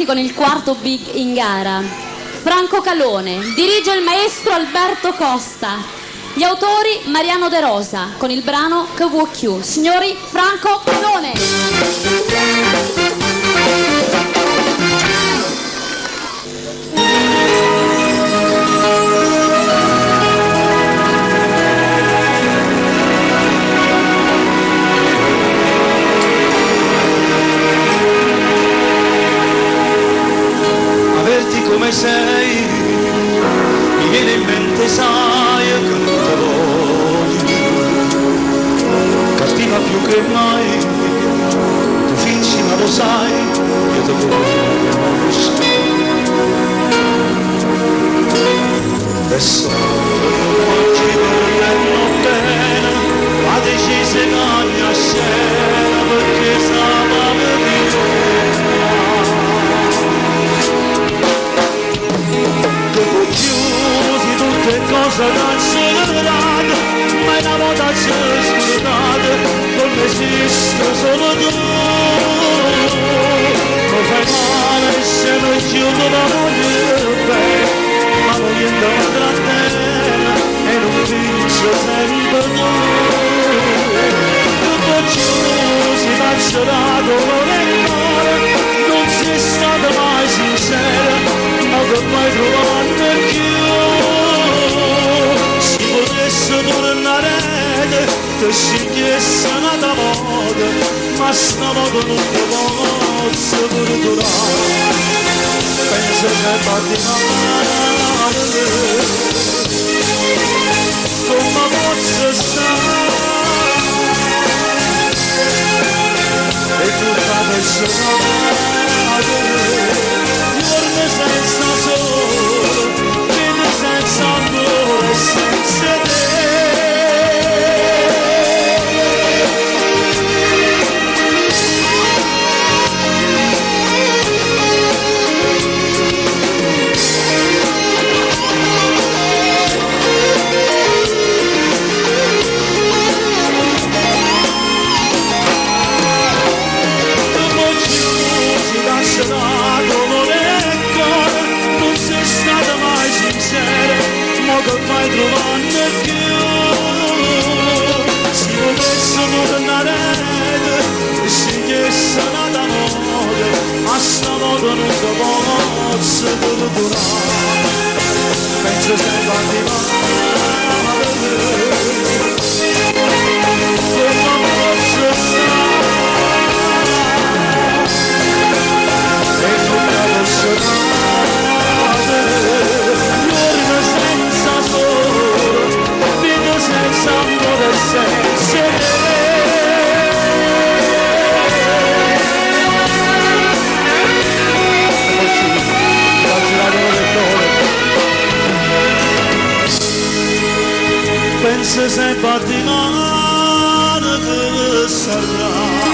avanti con il quarto big in gara. Franco Calone, dirige il maestro Alberto Costa. Gli autori Mariano De Rosa, con il brano KWQ. Signori, Franco Calone. Come sei, mi viene in mente, sai, che non te voglio, cattiva più che mai, tu fingi ma lo sai, io te conosco. Adesso oggi vorremmo bene, la decisa cagna a scena, perché sapeva di chiusi tutte cose da accelerate, ma una volta c'è scordate, non esiste solo tu. Non fai male se non chiudo da morire bene, ma non niente mi trattiene e non vince sempre tu. Tutto chiusi da accelerato non è male, non sei stato mai sincero, ma che mai trovare più. Si potesse tornare te scegliesse un'altra moda, ma stavolta non ti posso perdonare. Penso sempre a di male, come posso stare e tutta personale, giorni senza sole, vita senza amore, senza te. Non sei stata mai sincera, ma che mai trovando più. Si potesse tornare e scegliesse un'altra moda, ma stavolta non ti posso perdonare. Penso sempre a di male, come posso stare e tutta personale, giorni senza sole, vita senza amore, senza te. Penso sempre a di male che sarà.